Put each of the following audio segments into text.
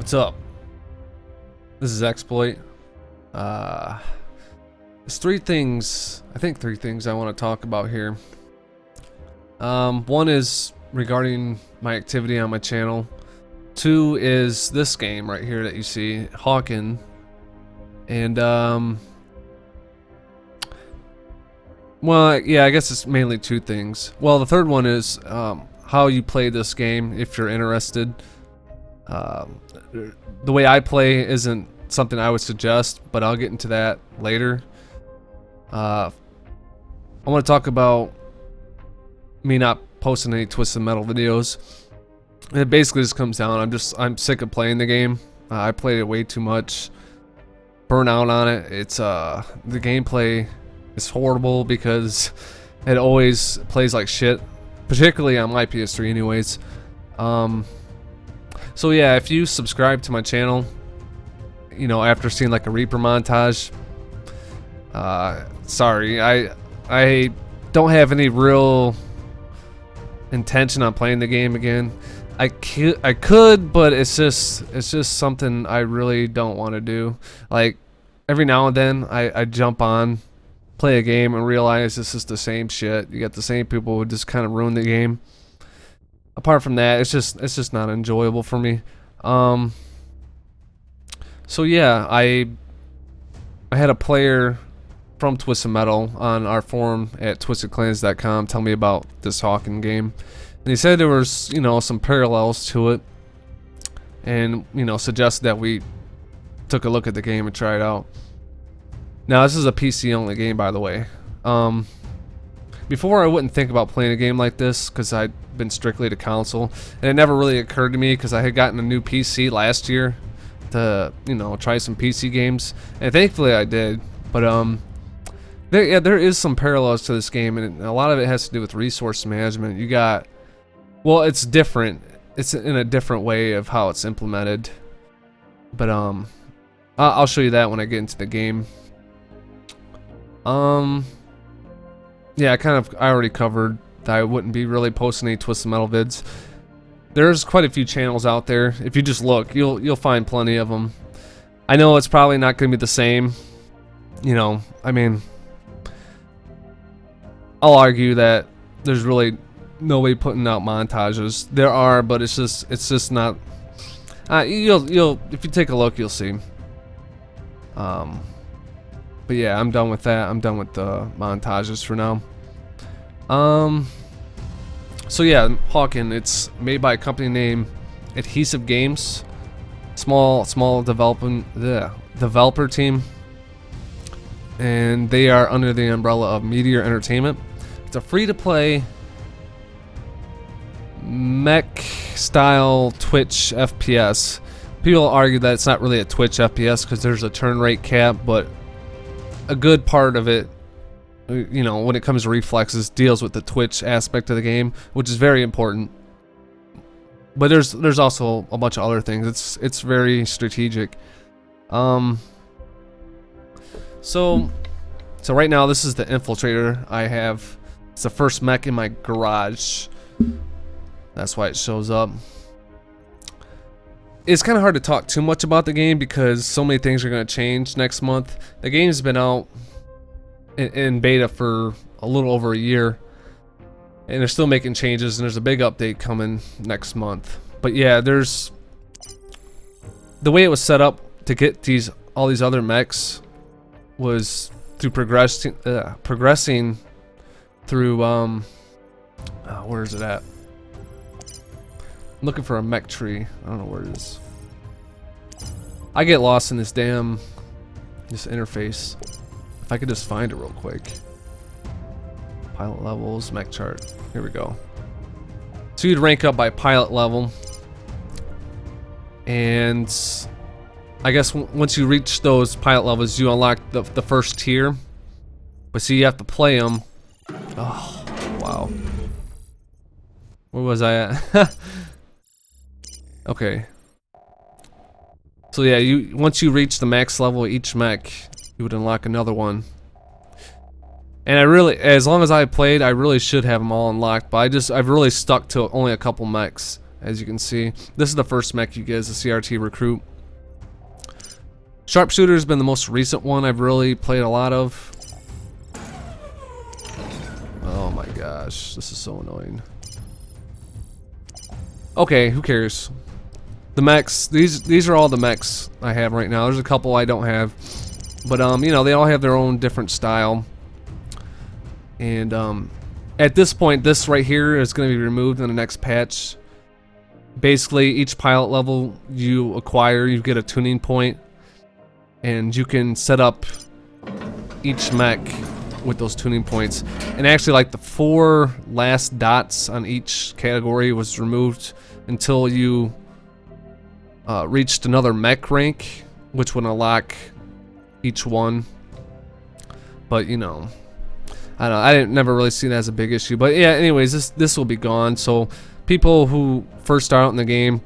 What's up? This is X-Ployt. There's three things I want to talk about here. One is regarding my activity on my channel. Two is this game right here that you see, Hawken. And well, yeah, I guess it's mainly two things. Well, the third one is how you play this game if you're interested. The way I play isn't something I would suggest, but I'll get into that later. I want to talk about me not posting any Twisted Metal videos. And it basically just comes down, I'm sick of playing the game. I played it way too much. Burn out on it. It's the gameplay is horrible because it always plays like shit, particularly on my PS3 anyways. So yeah, if you subscribe to my channel, you know, after seeing like a Reaper montage, sorry, I don't have any real intention on playing the game again. I could, but it's just something I really don't want to do. Like every now and then I jump on, play a game and realize this is the same shit. You got the same people who just kind of ruin the game. Apart from that, it's just not enjoyable for me. So yeah, I had a player from Twisted Metal on our forum at twistedclans.com tell me about this Hawken game, and he said there was, you know, some parallels to it, and, you know, suggested that we took a look at the game and try it out. Now this is a PC only game, by the way. Before I wouldn't think about playing a game like this because I'd been strictly to console, and it never really occurred to me because I had gotten a new PC last year to, you know, try some PC games, and thankfully I did. But there is some parallels to this game, and a lot of it has to do with resource management. You got, well, it's different. It's in a different way of how it's implemented, but I'll show you that when I get into the game. Yeah, I already covered that I wouldn't be really posting any Twisted Metal vids. There's quite a few channels out there. If you just look, you'll find plenty of them. I know it's probably not going to be the same. You know, I mean, I'll argue that there's really nobody putting out montages. There are, but it's just not. You'll if you take a look, you'll see. But yeah, I'm done with that. I'm done with the montages for now. So yeah, Hawken, it's made by a company named Adhesive Games. Small developer team. And they are under the umbrella of Meteor Entertainment. It's a free-to-play mech style Twitch FPS. People argue that it's not really a Twitch FPS because there's a turn rate cap, but a good part of it, you know, when it comes to reflexes, deals with the Twitch aspect of the game, which is very important. But there's also a bunch of other things. It's very strategic. So right now this is the Infiltrator I have. It's the first mech in my garage. That's why it shows up. It's kind of hard to talk too much about the game because so many things are going to change next month. The game's been out in beta for a little over a year, and they're still making changes, and there's a big update coming next month. But yeah, there's the way it was set up to get all these other mechs was through progressing through where is it at? I'm looking for a mech tree. I don't know where it is. I get lost in this interface. If I could just find it real quick. Pilot levels, mech chart. Here we go. So you'd rank up by pilot level. And I guess once you reach those pilot levels, you unlock the first tier. But see, you have to play them. Oh, wow. Where was I at? Okay. So yeah, once you reach the max level of each mech, you would unlock another one. And as long as I played, I really should have them all unlocked, but I've really stuck to only a couple mechs. as you can see. This is the first mech you get as a CRT recruit. Sharpshooter has been the most recent one I've really played a lot of. Oh my gosh, this is so annoying. Okay, who cares? The mechs, these are all the mechs I have right now. There's a couple I don't have, but you know, they all have their own different style. And at this point, this right here is going to be removed in the next patch. Basically, each pilot level you acquire, you get a tuning point, and you can set up each mech with those tuning points. And actually, like, the 4 last dots on each category was removed until you reached another mech rank, which would unlock each one. But you know, I don't know, I didn't never really see that as a big issue. But yeah, anyways, this will be gone. So people who first start out in the game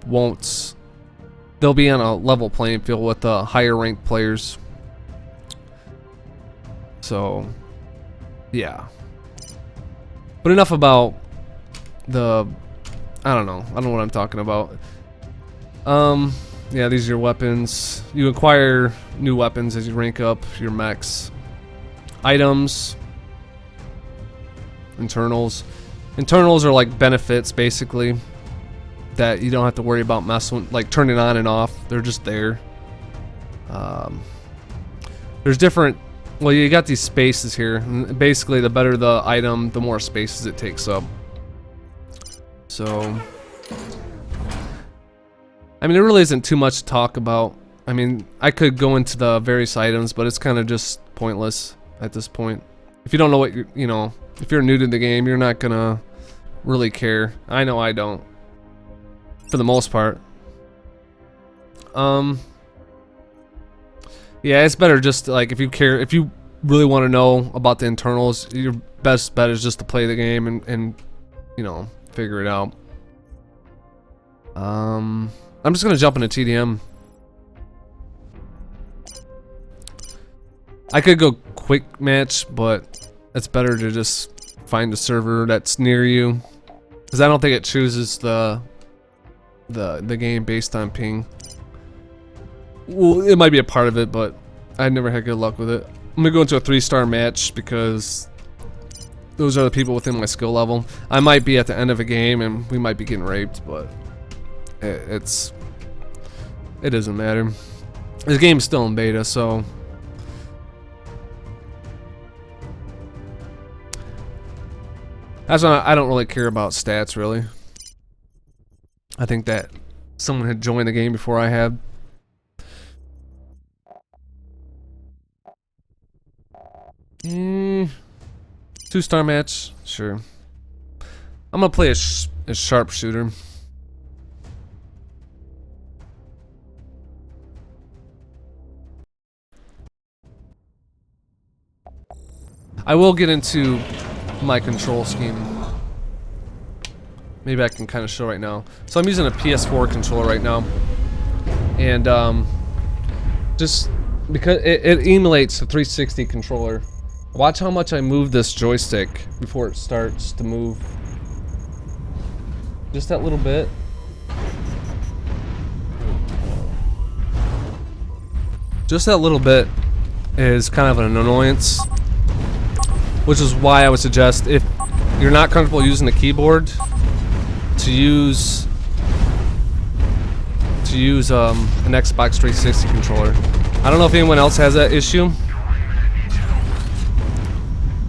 they'll be on a level playing field with the higher ranked players. So yeah. But enough about I don't know what I'm talking about. Yeah, these are your weapons. You acquire new weapons as you rank up your mechs. Items. Internals. Internals are like benefits, basically, that you don't have to worry about messing with, like turning on and off. They're just there. There's different, well, you got these spaces here. And basically, the better the item, the more spaces it takes up. So I mean, there really isn't too much to talk about. I mean, I could go into the various items, but it's kind of just pointless at this point. If you don't know what you know, if you're new to the game, you're not gonna really care. I know I don't, for the most part. Yeah, it's better just like, if you really want to know about the internals, your best bet is just to play the game and you know, figure it out. I'm just gonna jump into TDM. I could go quick match, but it's better to just find a server that's near you, because I don't think it chooses the game based on ping. Well, it might be a part of it, but I never had good luck with it. I'm gonna go into a 3-star match because those are the people within my skill level. I might be at the end of a game and we might be getting raped, but it doesn't matter. This game's still in beta, so that's why I don't really care about stats, really. I think that someone had joined the game before I had. Mm, 2-star match, sure. I'm gonna play a sharpshooter. I will get into my control scheme. Maybe I can kind of show right now. So I'm using a PS4 controller right now, and just because it emulates the 360 controller. Watch how much I move this joystick before it starts to move. Just that little bit. Just that little bit is kind of an annoyance, which is why I would suggest, if you're not comfortable using the keyboard, to use an Xbox 360 controller. I don't know if anyone else has that issue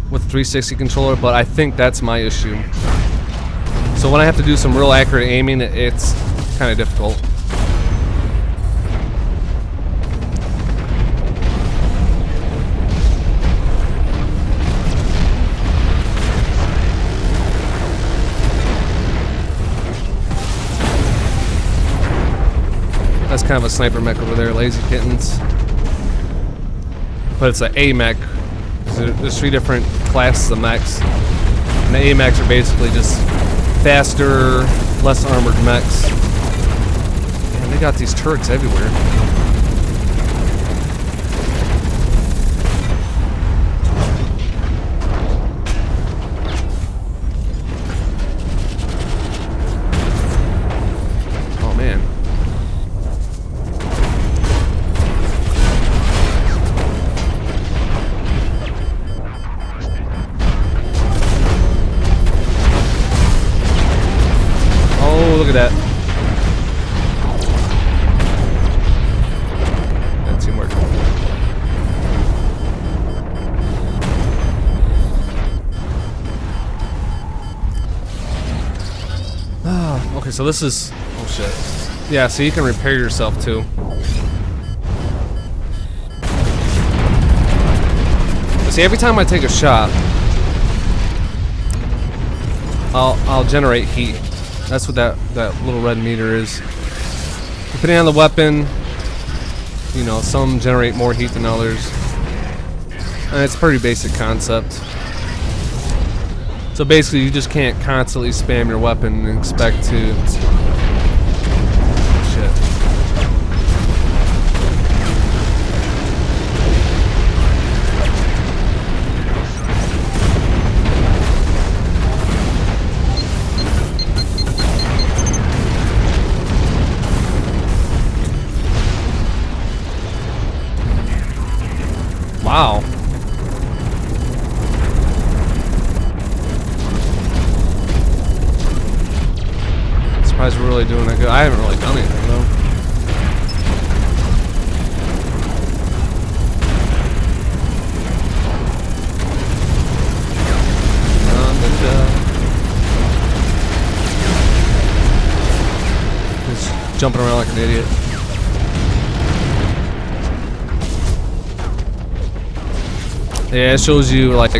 with the 360 controller, but I think that's my issue. So when I have to do some real accurate aiming, it's kind of difficult. That's kind of a sniper mech over there, Lazy Kittens. But it's an A mech. There's 3 different classes of mechs. And the A mechs are basically just faster, less armored mechs. And they got these turrets everywhere. Okay, so this is... Oh shit. Yeah, so you can repair yourself too. But see, every time I take a shot, I'll generate heat. That's what that little red meter is. Depending on the weapon, you know, some generate more heat than others. And it's a pretty basic concept. So basically, you just can't constantly spam your weapon and expect to... Shit. Wow. Surprised we're really doing that good. I haven't really done anything though. Just jumping around like an idiot. Yeah, it shows you, like,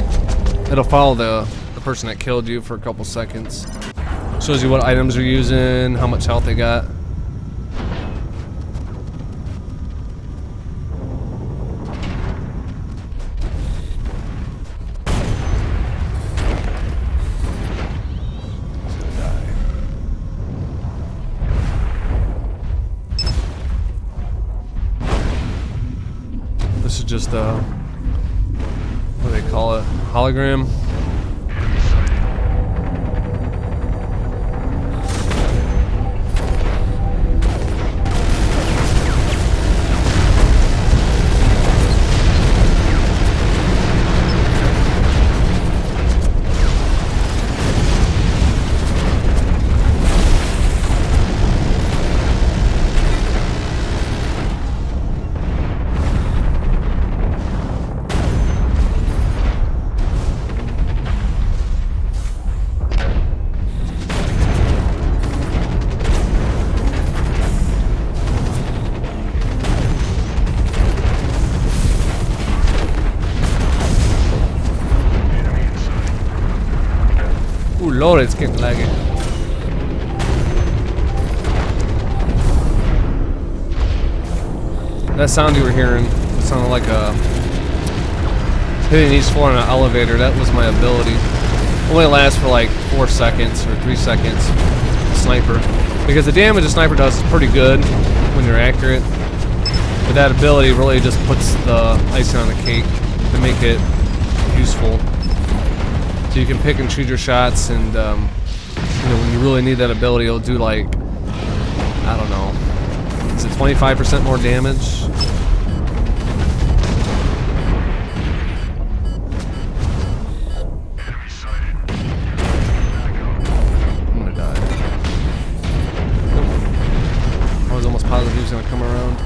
it'll follow the person that killed you for a couple seconds. Shows you what items you're using, how much health they got. This is just what do they call it? Hologram? Ooh, Lord, it's getting laggy. That sound you were hearing sounded like a hitting each floor on an elevator. That was my ability. Only lasts for like 4 seconds or 3 seconds. Sniper, because the damage a sniper does is pretty good when you're accurate. But that ability really just puts the icing on the cake to make it useful. So you can pick and choose your shots, and you know, when you really need that ability, it'll do like, I don't know, is it 25% more damage? I'm gonna die. I was almost positive he was gonna come around.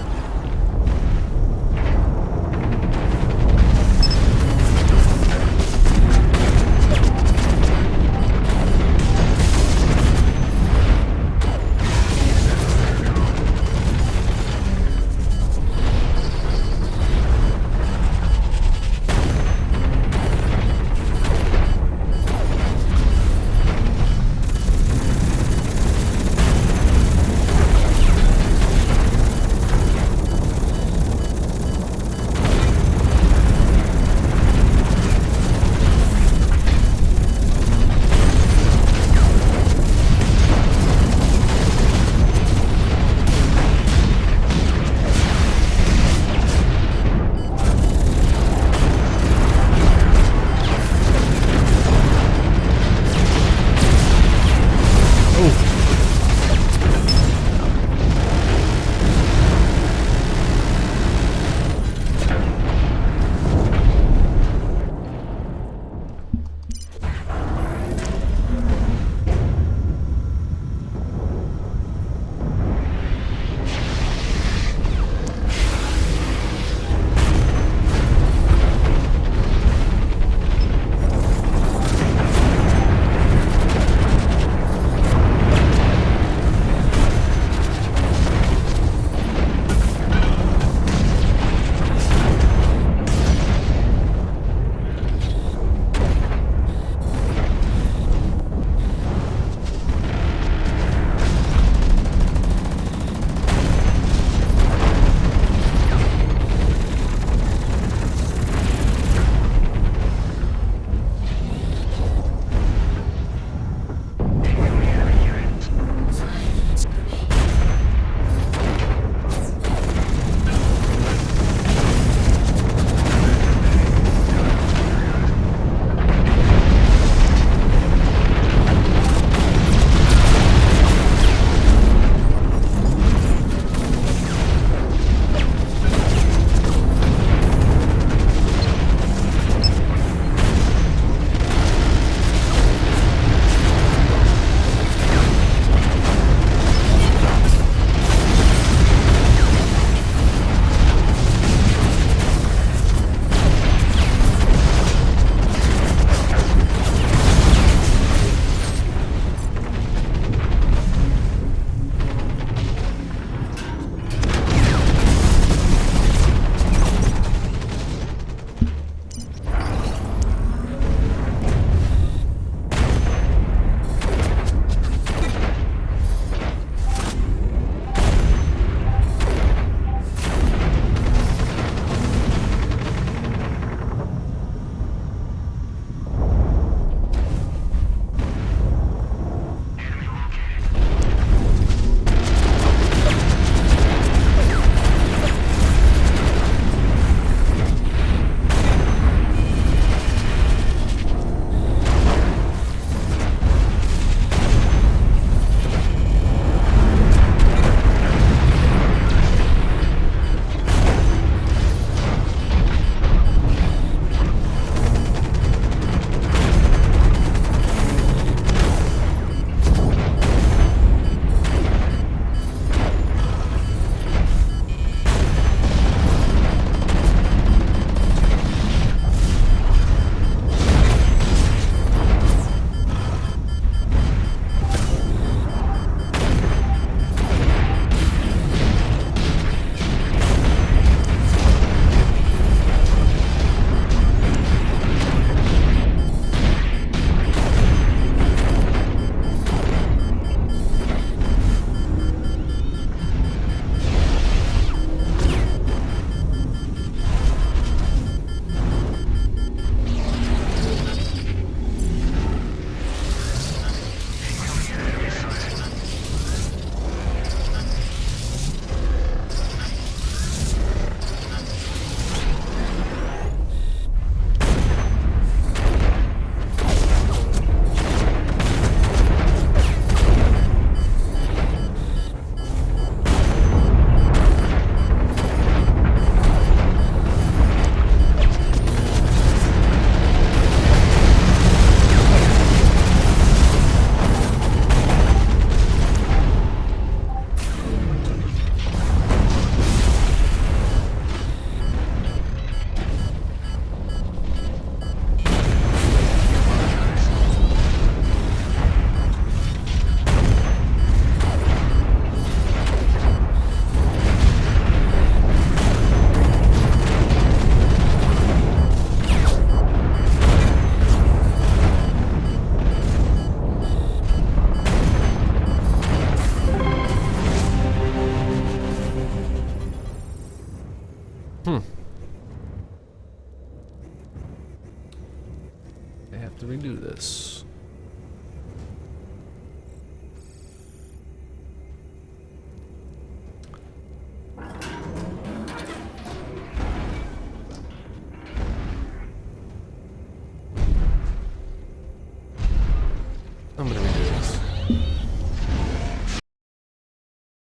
Hmm.